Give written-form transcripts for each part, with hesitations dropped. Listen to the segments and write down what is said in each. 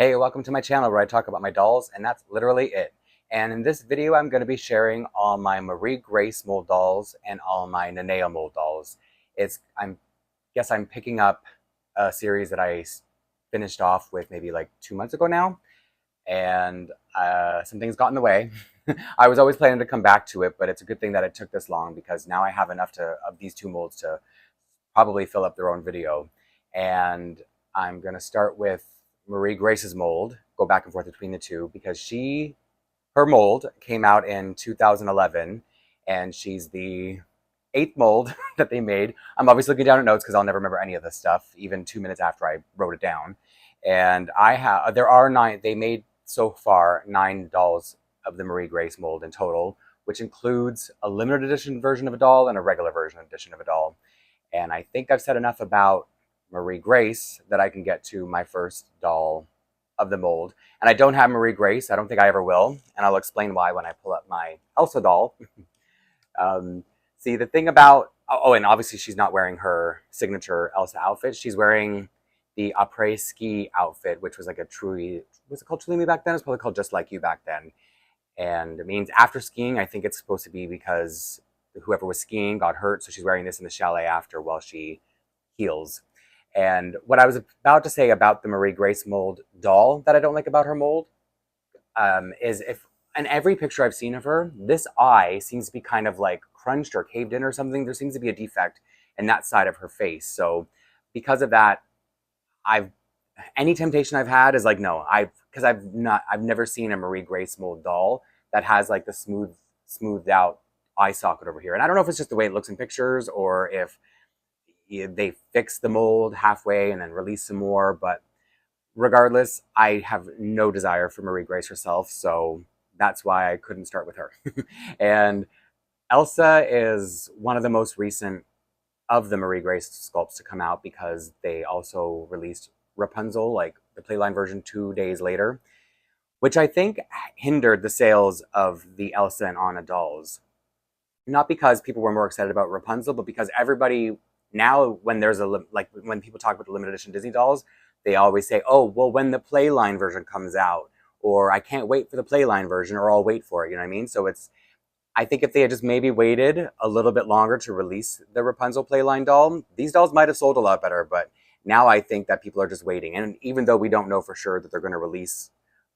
Hey, welcome to my channel where I talk about my dolls, and that's literally it. And in this video, I'm going to be sharing all my Marie Grace mold dolls and all my Nanea mold dolls. I'm picking up a series that I finished off with maybe like 2 months ago now, and some things got in the way. I was always planning to come back to it, but it's a good thing that it took this long because now I have enough of these two molds to probably fill up their own video. And I'm going to start with Marie Grace's mold, go back and forth between the two because her mold came out in 2011 and she's the eighth mold that they made. I'm obviously looking down at notes because I'll never remember any of this stuff, even 2 minutes after I wrote it down. And there are nine, they made so far 9 dolls of the Marie Grace mold in total, which includes a limited edition version of a doll and a regular version edition of a doll. And I think I've said enough about Marie Grace that I can get to my first doll of the mold. And I don't have Marie Grace. I don't think I ever will. And I'll explain why when I pull up my Elsa doll. See, the thing about... Oh, and obviously she's not wearing her signature Elsa outfit. She's wearing the après ski outfit, which was like a truly... Was it called Truly Me back then? It was probably called Just Like You back then. And it means after skiing. I think it's supposed to be because whoever was skiing got hurt, so she's wearing this in the chalet after while she heals. And what I was about to say about the Marie Grace mold doll that I don't like about her mold is if in every picture I've seen of her, this eye seems to be kind of like crunched or caved in or something. There seems to be a defect in that side of her face. So because of that, any temptation I've had is like, no, because I've never seen a Marie Grace mold doll that has like the smoothed out eye socket over here. And I don't know if it's just the way it looks in pictures or if they fix the mold halfway and then release some more. But regardless, I have no desire for Marie Grace herself. So that's why I couldn't start with her. And Elsa is one of the most recent of the Marie Grace sculpts to come out because they also released Rapunzel, like the Playline version, 2 days later, which I think hindered the sales of the Elsa and Anna dolls. Not because people were more excited about Rapunzel, but because everybody now, when when people talk about the limited edition Disney dolls, they always say, "Oh, well, when the Playline version comes out," or "I can't wait for the Playline version," or "I'll wait for it." You know what I mean? So I think if they had just maybe waited a little bit longer to release the Rapunzel Playline doll, these dolls might have sold a lot better. But now I think that people are just waiting, and even though we don't know for sure that they're going to release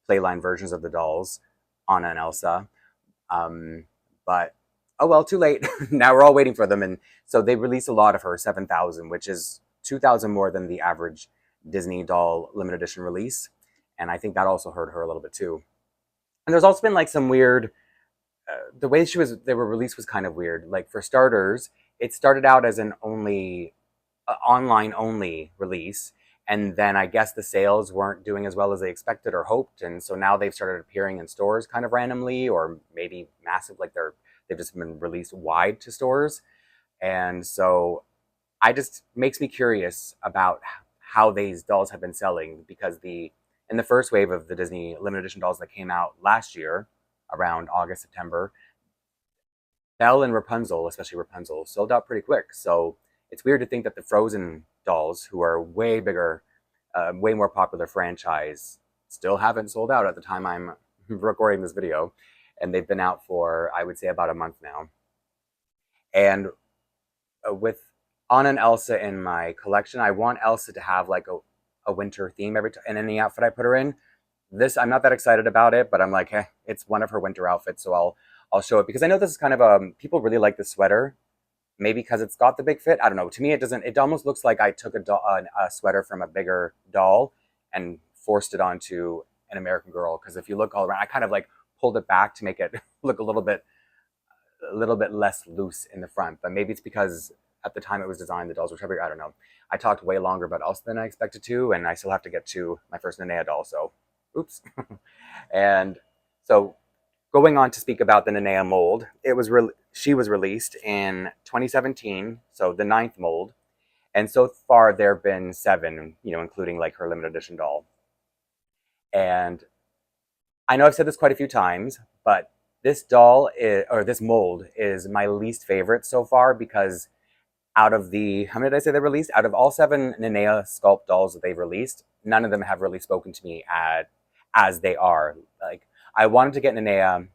Playline versions of the dolls, Anna and Elsa, but oh well, too late. Now we're all waiting for them. And so they released a lot of her, 7,000, which is 2,000 more than the average Disney doll limited edition release. And I think that also hurt her a little bit too. And there's also been like some weird, the way they were released was kind of weird. Like for starters, it started out as an online only release. And then I guess the sales weren't doing as well as they expected or hoped. And so now they've started appearing in stores kind of randomly or maybe massive, like they've just been released wide to stores. And so I just makes me curious about how these dolls have been selling because in the first wave of the Disney limited edition dolls that came out last year, around August, September, Belle and Rapunzel, especially Rapunzel, sold out pretty quick. So it's weird to think that the Frozen dolls, who are way bigger, way more popular franchise, still haven't sold out at the time I'm recording this video. And they've been out for, I would say, about a month now. And with Anna and Elsa in my collection, I want Elsa to have like a winter theme every time in any outfit I put her in. This, I'm not that excited about it, but I'm like, hey, it's one of her winter outfits, so I'll show it because I know this is kind of people really like the sweater. Maybe because it's got the big fit. I don't know. To me, it doesn't. It almost looks like I took a sweater from a bigger doll and forced it onto an American Girl. Because if you look all around, I kind of like pulled it back to make it look a little bit less loose in the front. But maybe it's because at the time it was designed, the dolls were heavier. I don't know. I talked way longer about Elsa than I expected to, and I still have to get to my first Nanea doll. So, oops. And so, going on to speak about the Nanea mold, she was released in 2017, so the 9th mold, and so far there have been 7, including like her limited edition doll. And I know I've said this quite a few times, but this mold is my least favorite so far because Out of the, how many did I say they released? Out of all 7 Nanea sculpt dolls that they've released, none of them have really spoken to me as they are. Like, I wanted to get Nanea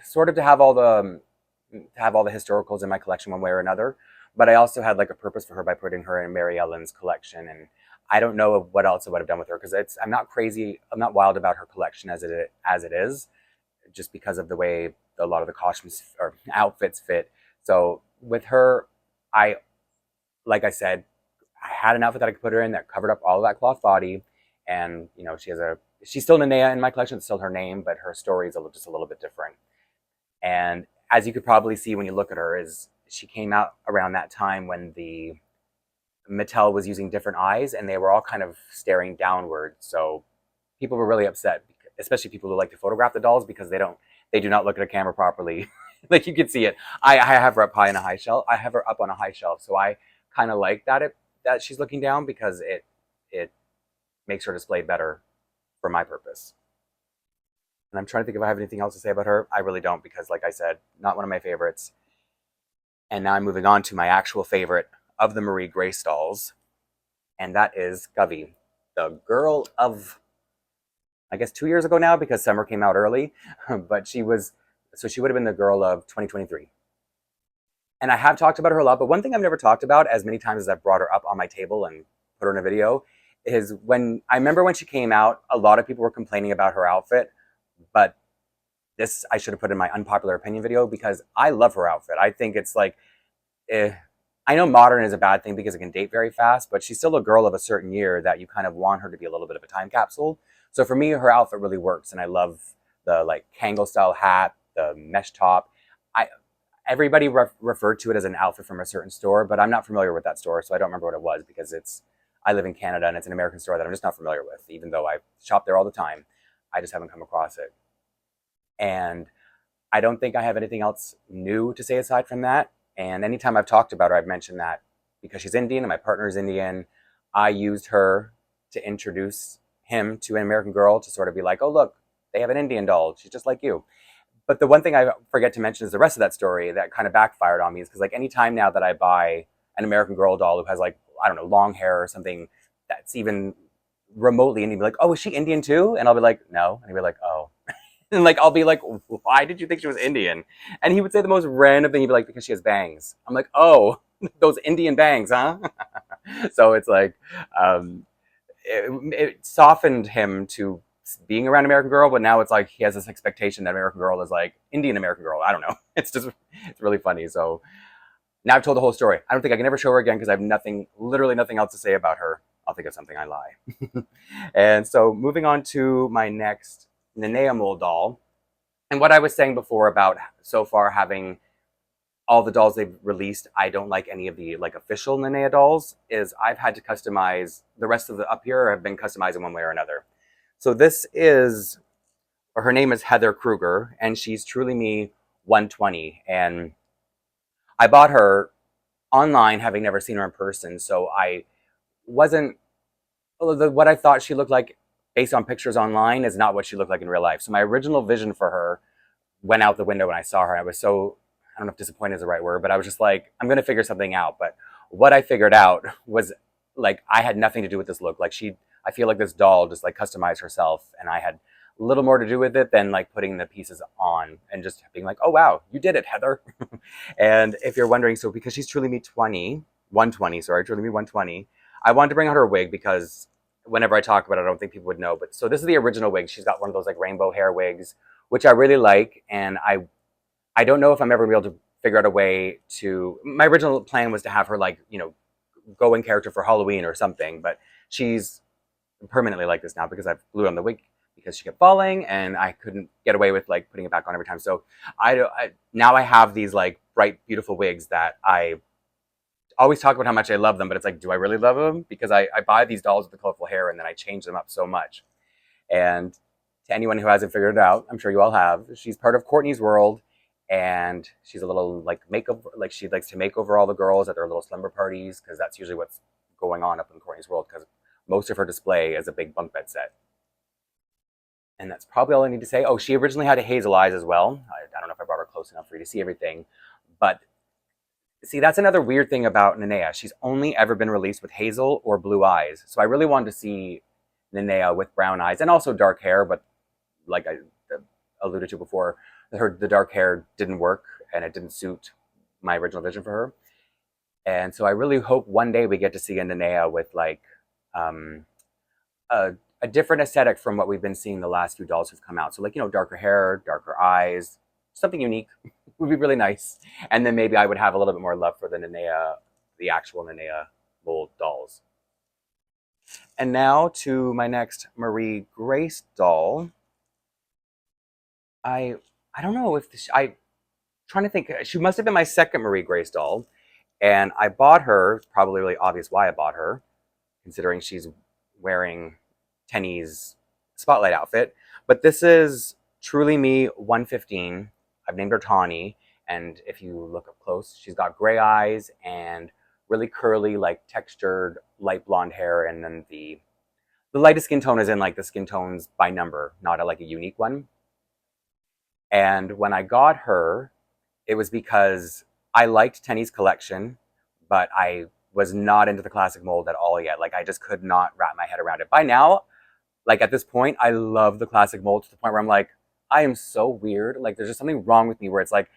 sort of to have all the historicals in my collection one way or another, but I also had like a purpose for her by putting her in Mary Ellen's collection, and I don't know what else I would have done with her because I'm not crazy, I'm not wild about her collection as it is, just because of the way a lot of the costumes or outfits fit. So with her, I like I said, I had an outfit that I could put her in that covered up all of that cloth body, and you know she's still Nanea in my collection. It's still her name, but her story is just a little bit different. And as you could probably see when you look at her, is she came out around that time when the Mattel was using different eyes, and they were all kind of staring downward. So people were really upset, especially people who like to photograph the dolls because they do not look at a camera properly. Like you can see it. I have her up high on a high shelf. I have her up on a high shelf, so I kind of like that she's looking down because it makes her display better for my purpose. And I'm trying to think if I have anything else to say about her. I really don't because, like I said, not one of my favorites. And now I'm moving on to my actual favorite of the Marie Grace dolls, and that is Govey, the girl of, I guess, 2 years ago now because Summer came out early, but she would have been the girl of 2023. And I have talked about her a lot, but one thing I've never talked about as many times as I've brought her up on my table and put her in a video is when I remember when she came out, a lot of people were complaining about her outfit, but this I should have put in my unpopular opinion video because I love her outfit. I think it's like, eh, I know modern is a bad thing because it can date very fast, but she's still a girl of a certain year that you kind of want her to be a little bit of a time capsule. So for me, her outfit really works, and I love the like Kangol style hat, the mesh top. I Everybody referred to it as an outfit from a certain store, but I'm not familiar with that store, so I don't remember what it was because I live in Canada and it's an American store that I'm just not familiar with, even though I shop there all the time. I just haven't come across it. And I don't think I have anything else new to say aside from that. And anytime I've talked about her, I've mentioned that because she's Indian and my partner is Indian, I used her to introduce him to an American girl to sort of be like, oh, look, they have an Indian doll. She's just like you. But the one thing I forget to mention is the rest of that story that kind of backfired on me is because like anytime now that I buy an American Girl doll who has like, I don't know, long hair or something that's even remotely Indian, be like, oh, is she Indian too? And I'll be like, no. And he'll be like, oh. And like I'll be like, why did you think she was Indian? And he would say the most random thing. He'd be like, because she has bangs. I'm like, oh, those Indian bangs, huh? So it's like, it softened him to being around American Girl, but now it's like he has this expectation that American Girl is like Indian American Girl. I don't know. It's really funny. So now I've told the whole story. I don't think I can ever show her again because I have literally nothing else to say about her. I'll think of something, I lie. And so moving on to my next Nanea mold doll. And what I was saying before about so far having all the dolls they've released, I don't like any of the like official Nanea dolls, is I've had to customize the rest of the up here have been customized in one way or another. So this is, her name is Heather Krueger, and she's Truly Me 120. And I bought her online, having never seen her in person. So I wasn't, what I thought she looked like based on pictures online is not what she looked like in real life. So my original vision for her went out the window when I saw her. I was so, I don't know if disappointed is the right word, but I was just like, I'm going to figure something out. But what I figured out was like, I had nothing to do with this look. Like I feel like this doll just like customized herself, and I had a little more to do with it than like putting the pieces on and just being like, oh wow, you did it, Heather. And if you're wondering, so because she's Truly Me 120, sorry, Truly Me 120, I wanted to bring out her wig because whenever I talk about it, I don't think people would know. But so this is the original wig. She's got one of those like rainbow hair wigs, which I really like. And I don't know if I'm ever gonna be able to figure out a way to, my original plan was to have her like, you know, go in character for Halloween or something, but she's permanently like this now because I've glued on the wig because she kept falling and I couldn't get away with like putting it back on every time. So now I have these like bright, beautiful wigs that I always talk about how much I love them, but it's like, do I really love them? Because I buy these dolls with the colorful hair and then I change them up so much. And to anyone who hasn't figured it out, I'm sure you all have, she's part of Courtney's world, and she's a little like makeover, like she likes to make over all the girls at their little slumber parties because that's usually what's going on up in Courtney's world because most of her display is a big bunk bed set. And that's probably all I need to say. Oh, she originally had hazel eyes as well. I don't know if I brought her close enough for you to see everything, but See, that's another weird thing about Nanea. She's only ever been released with hazel or blue eyes. So I really wanted to see Nanea with brown eyes and also dark hair, but like I alluded to before, the dark hair didn't work and it didn't suit my original vision for her. And so I really hope one day we get to see a Nanea with like um, a different aesthetic from what we've been seeing the last few dolls who've come out. So like, you know, darker hair, darker eyes, something unique would be really nice. And then maybe I would have a little bit more love for the Nanea, the actual Nanea mold dolls. And now to my next Marie Grace doll. I I don't know if this, I trying to think. She must have been my second Marie Grace doll, and I bought her. It's probably really obvious why I bought her, considering she's wearing Tenny's spotlight outfit. But this is Truly Me 115. I've named her Tawny, and if you look up close, she's got gray eyes and really curly, like textured light blonde hair, and then the lightest skin tone is in like the skin tones by number, not like a unique one. And when I got her, it was because I liked Tenny's collection, but I was not into the classic mold at all yet. Like I just could not wrap my head around it. By now, like at this point, I love the classic mold to the point where I'm like, I am so weird. Like there's just something wrong with me where it's like,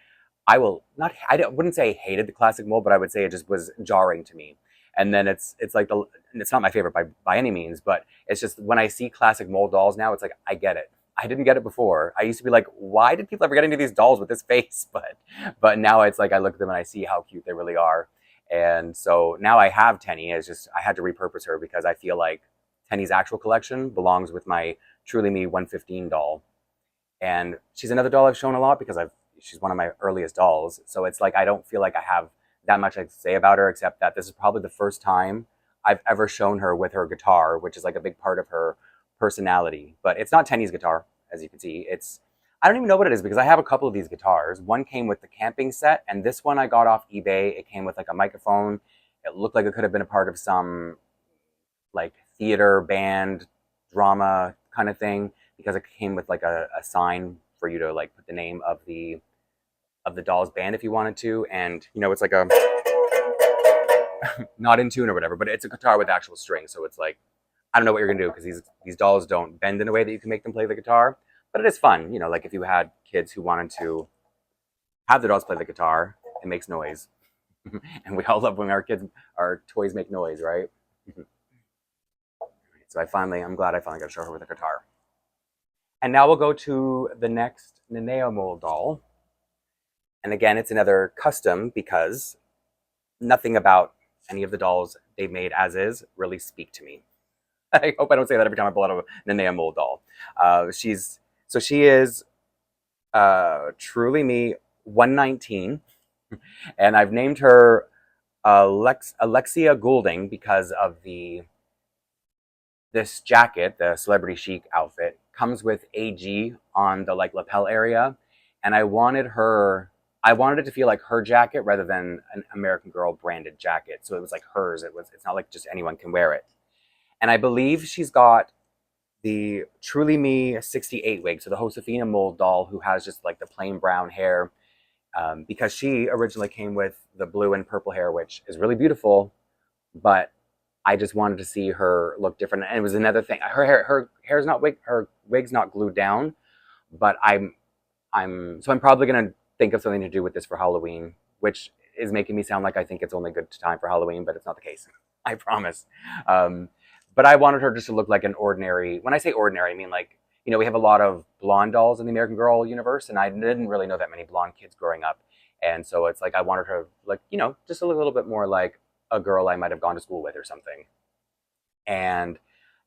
I will not, I wouldn't say I hated the classic mold, but I would say it just was jarring to me. And then it's like it's not my favorite by any means, but it's just when I see classic mold dolls now, it's like, I get it. I didn't get it before. I used to be like, why did people ever get into these dolls with this face? But now it's like I look at them and I see how cute they really are. And so now I have Tenny. It's just I had to repurpose her because I feel like Tenny's actual collection belongs with my Truly Me 115 doll. And she's another doll I've shown a lot because she's one of my earliest dolls. So it's like I don't feel like I have that much to say about her, except that this is probably the first time I've ever shown her with her guitar, which is like a big part of her personality. But it's not Tenny's guitar, as you can see. It's I don't even know what it is because I have a couple of these guitars. One came with the camping set, and this one I got off eBay. It came with like a microphone. It looked like it could have been a part of some like theater, band, drama kind of thing because it came with like a sign for you to like put the name of the doll's band if you wanted to. And you know, it's like a not in tune or whatever, but it's a guitar with actual strings. So it's like I don't know what you're gonna do because these dolls don't bend in a way that you can make them play the guitar. But it is fun, you know, like if you had kids who wanted to have the dolls play the guitar, it makes noise. And we all love when our toys make noise, right? So I'm glad I finally got to show her with a guitar. And now we'll go to the next Nanea mold doll. And again, it's another custom because nothing about any of the dolls they've made as is really speak to me. I hope I don't say that every time I pull out a Nanea mold doll. She is Truly Me 119, and I've named her Alexia Goulding because of this jacket, the celebrity chic outfit, comes with AG on the like lapel area, and I wanted it to feel like her jacket rather than an American Girl branded jacket. So it was like hers. It's not like just anyone can wear it. And I believe she's got the Truly Me 68 wig, so the Josefina mold doll who has just like the plain brown hair, because she originally came with the blue and purple hair, which is really beautiful, but I just wanted to see her look different. And it was another thing. Her hair's not her wig's not glued down, but I'm probably gonna think of something to do with this for Halloween, which is making me sound like I think it's only good time for Halloween, but it's not the case. I promise. But I wanted her just to look like an ordinary. When I say ordinary, I mean like, you know, we have a lot of blonde dolls in the American Girl universe, and I didn't really know that many blonde kids growing up. And so it's like I wanted her like, you know, just a little bit more like a girl I might have gone to school with or something. And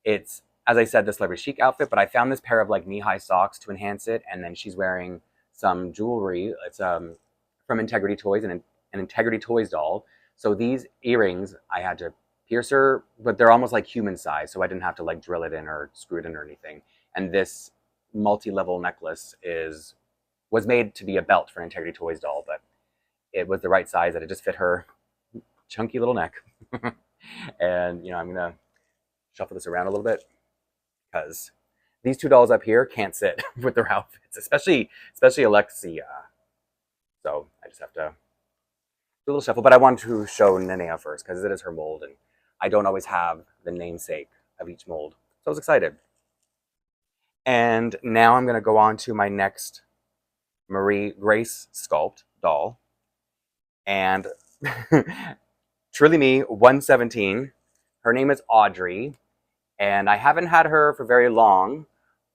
it's, as I said, the celebrity chic outfit, but I found this pair of like knee-high socks to enhance it, and then she's wearing some jewelry. It's from Integrity Toys, an Integrity Toys doll. So these earrings, I had to pierce her, but they're almost like human size, so I didn't have to like drill it in or screw it in or anything. And this multi-level necklace was made to be a belt for an Integrity Toys doll, but it was the right size that it just fit her chunky little neck. And you know, I'm gonna shuffle this around a little bit because these two dolls up here can't sit with their outfits, especially Alexia. So I just have to a little shuffle, but I wanted to show Nanea first because it is her mold, and I don't always have the namesake of each mold. So I was excited. And now I'm going to go on to my next Marie Grace sculpt doll. And truly me, 117. Her name is Audrey. And I haven't had her for very long,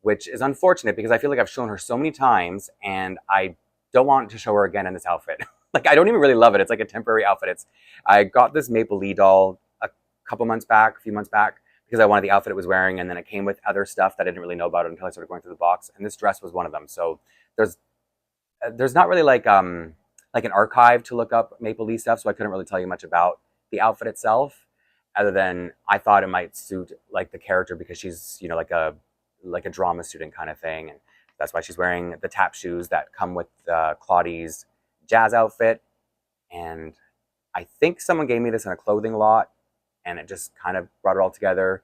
which is unfortunate because I feel like I've shown her so many times and I don't want to show her again in this outfit. Like, I don't even really love it. It's like a temporary outfit. I got this Maple Lee doll a few months back, because I wanted the outfit it was wearing, and then it came with other stuff that I didn't really know about it until I started going through the box, and this dress was one of them. So there's not really like an archive to look up Maple Lee stuff, so I couldn't really tell you much about the outfit itself, other than I thought it might suit like the character because she's, you know, like a drama student kind of thing, and that's why she's wearing the tap shoes that come with Claudie's jazz outfit. And I think someone gave me this in a clothing lot, and it just kind of brought it all together.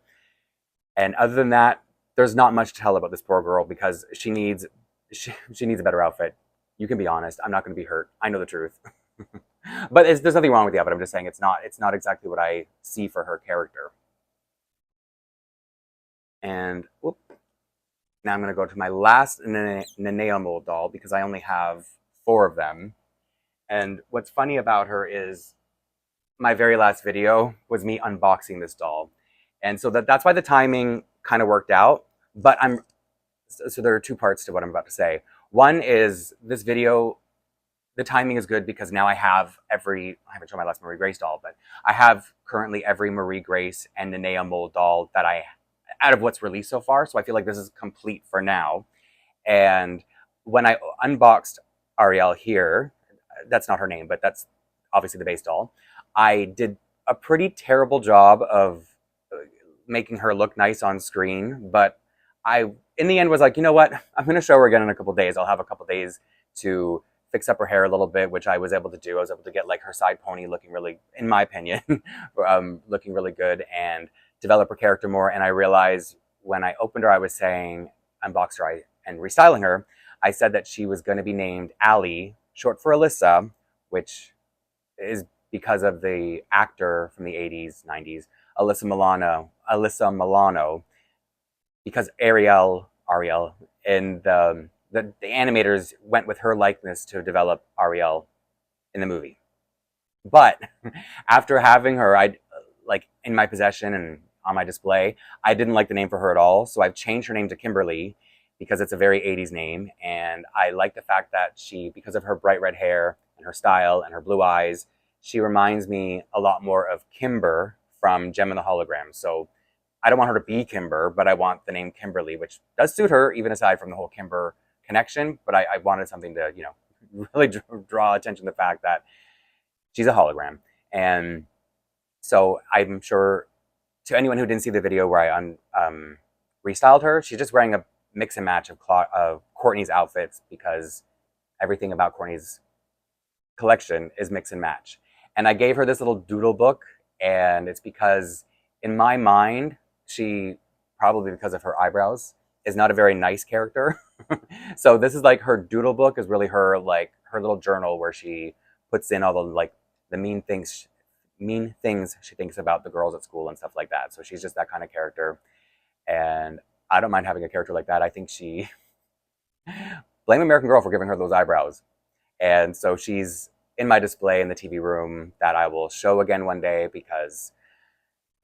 And other than that, there's not much to tell about this poor girl because she needs a better outfit. You can be honest. I'm not going to be hurt. I know the truth. But there's nothing wrong with the outfit. I'm just saying it's not exactly what I see for her character. And whoop, now I'm going to go to my last Nanea mold doll because I only have 4 of them. And what's funny about her is my very last video was me unboxing this doll. And so that's why the timing kind of worked out. But so there are 2 parts to what I'm about to say. One is this video, the timing is good because now I haven't shown my last Marie Grace doll, but I have currently every Marie Grace and Nanea mold doll out of what's released so far. So I feel like this is complete for now. And when I unboxed Ariel here, that's not her name, but that's obviously the base doll, I did a pretty terrible job of making her look nice on screen, but I, in the end, was like, you know what? I'm going to show her again in a couple days. I'll have a couple days to fix up her hair a little bit, which I was able to do. I was able to get like her side pony looking really, in my opinion, looking really good, and develop her character more. And I realized when I opened her, I was saying, unboxed her and restyling her, I said that she was going to be named Allie, short for Alyssa, which is because of the actor from the 80s, 90s, Alyssa Milano, because Ariel, and the animators went with her likeness to develop Ariel in the movie. But after having her, in my possession and on my display, I didn't like the name for her at all. So I've changed her name to Kimberly because it's a very 80s name. And I like the fact that because of her bright red hair and her style and her blue eyes, she reminds me a lot more of Kimber from Gem and the Hologram. So I don't want her to be Kimber, but I want the name Kimberly, which does suit her, even aside from the whole Kimber connection. But I wanted something to, really draw attention to the fact that she's a hologram. And so I'm sure to anyone who didn't see the video where I restyled her, she's just wearing a mix and match of Courtney's outfits because everything about Courtney's collection is mix and match. And I gave her this little doodle book, and it's because in my mind, she, probably because of her eyebrows, is not a very nice character. So this is like her doodle book is really her little journal where she puts in all the mean things she thinks about the girls at school and stuff like that. So she's just that kind of character. And I don't mind having a character like that. I think blame American Girl for giving her those eyebrows. And so she's in my display in the TV room that I will show again one day because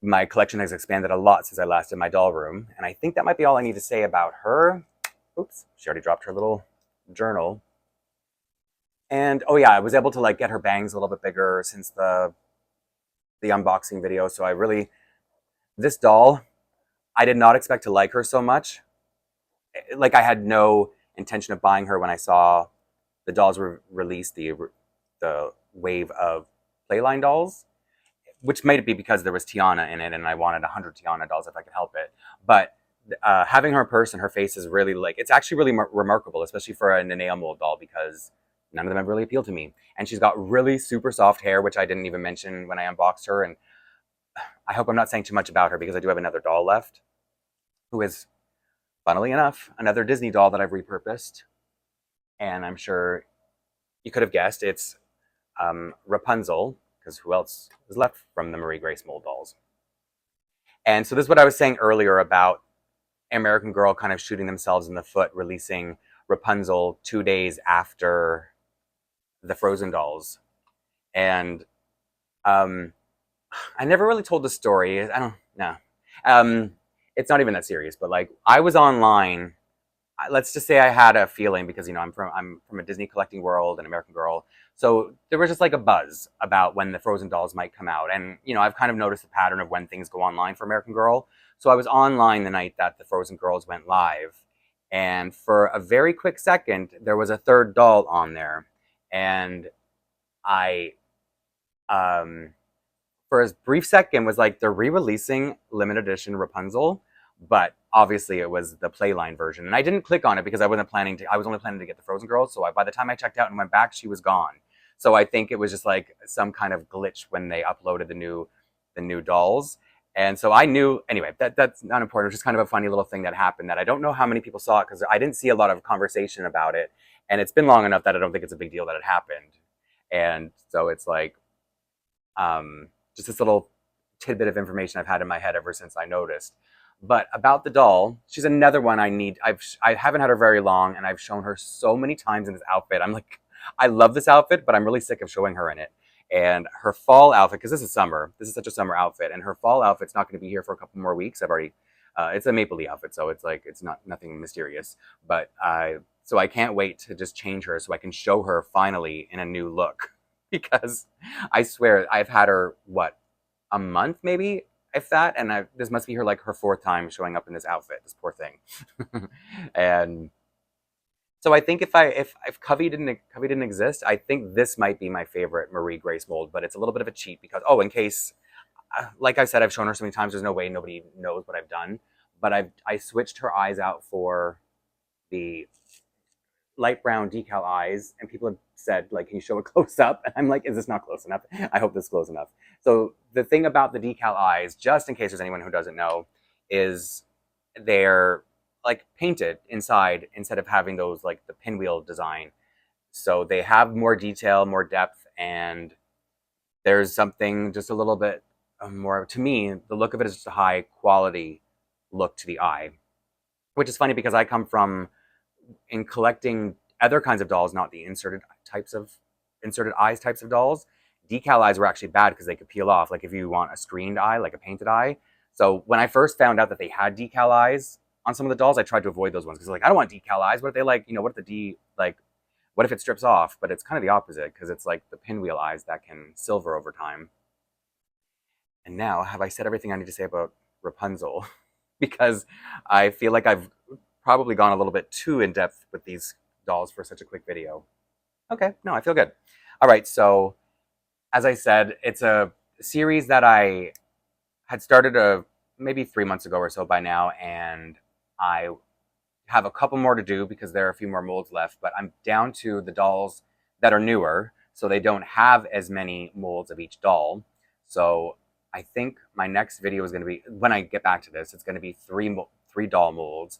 my collection has expanded a lot since I last did my doll room. And I think that might be all I need to say about her. Oops, she already dropped her little journal. And oh yeah, I was able to get her bangs a little bit bigger since the unboxing video. So this doll, I did not expect to like her so much. I had no intention of buying her when I saw the dolls were released, the wave of Playline dolls, which might be because there was Tiana in it and I wanted 100 Tiana dolls if I could help it. But having her in person, her face is really it's actually really remarkable, especially for a Nanea mold doll because none of them have really appealed to me. And she's got really super soft hair, which I didn't even mention when I unboxed her. And I hope I'm not saying too much about her because I do have another doll left, who is, funnily enough, another Disney doll that I've repurposed. And I'm sure you could have guessed, it's Rapunzel, because who else was left from the Marie Grace mold dolls? And so this is what I was saying earlier about American Girl kind of shooting themselves in the foot, releasing Rapunzel 2 days after the Frozen dolls. And I never really told the story. I don't know. It's not even that serious, but like I was online. Let's just say I had a feeling because I'm from a Disney collecting world and American Girl, so there was just like a buzz about when the Frozen dolls might come out, and I've kind of noticed a pattern of when things go online for American Girl. So I was online the night that the Frozen girls went live, and for a very quick second there was a third doll on there, and I for a brief second was like they're re-releasing limited edition Rapunzel, but obviously it was the Playline version. And I didn't click on it because I wasn't planning to. I was only planning to get the Frozen girls. So by the time I checked out and went back, she was gone. So I think it was just like some kind of glitch when they uploaded the new dolls. And so I knew anyway. That's not important. It was just kind of a funny little thing that happened that I don't know how many people saw it because I didn't see a lot of conversation about it. And it's been long enough that I don't think it's a big deal that it happened. And so it's like just this little tidbit of information I've had in my head ever since I noticed. But about the doll, she's another one I haven't had her very long, and I've shown her so many times in this outfit. I'm like, I love this outfit, but I'm really sick of showing her in it. And her fall outfit, because this is summer, this is such a summer outfit, and her fall outfit's not going to be here for a couple more weeks. I've already, it's a Maple Leaf outfit, so it's like it's not nothing mysterious. But so I can't wait to just change her so I can show her finally in a new look. Because I swear I've had her a month maybe, if that, and this must be her fourth time showing up in this outfit. This poor thing. And so I think if Covey didn't exist, I think this might be my favorite Marie Grace mold. But it's a little bit of a cheat because in case, like I said, I've shown her so many times. There's no way nobody knows what I've done. But I switched her eyes out for the light brown decal eyes, and people have said, like, can you show a close up? And I'm like, is this not close enough? I hope this is close enough. So the thing about the decal eyes, just in case there's anyone who doesn't know, is they're like painted inside instead of having those like the pinwheel design. So they have more detail, more depth, and there's something just a little bit more, to me, the look of it is just a high quality look to the eye, which is funny because I come from in collecting other kinds of dolls, not the inserted eyes types of dolls. Decal eyes were actually bad because they could peel off. Like if you want a screened eye, like a painted eye. So when I first found out that they had decal eyes on some of the dolls, I tried to avoid those ones because like I don't want decal eyes. What if they what if it strips off? But it's kind of the opposite because it's like the pinwheel eyes that can silver over time. And now, have I said everything I need to say about Rapunzel? Because I feel like I've probably gone a little bit too in depth with these dolls for such a quick video. Okay, no, I feel good. All right, so as I said, it's a series that I had started maybe 3 months ago or so by now, and I have a couple more to do because there are a few more molds left, but I'm down to the dolls that are newer, so they don't have as many molds of each doll. So I think my next video is going to be, when I get back to this, it's going to be three doll molds.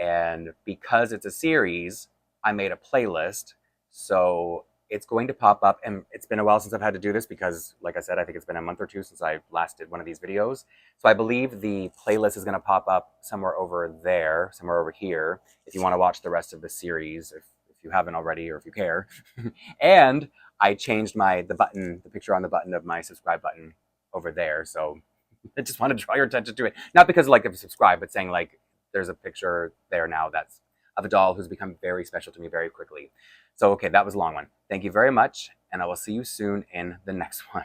And because it's a series, I made a playlist. So it's going to pop up. And it's been a while since I've had to do this because, like I said, I think it's been a month or two since I last did one of these videos. So I believe the playlist is going to pop up somewhere over there, somewhere over here, if you want to watch the rest of the series, if you haven't already or if you care. And I changed the picture on the button of my subscribe button over there. So I just wanted to draw your attention to it. Not because like if you subscribe, but saying like, there's a picture there now that's of a doll who's become very special to me very quickly. So, okay, that was a long one. Thank you very much, and I will see you soon in the next one.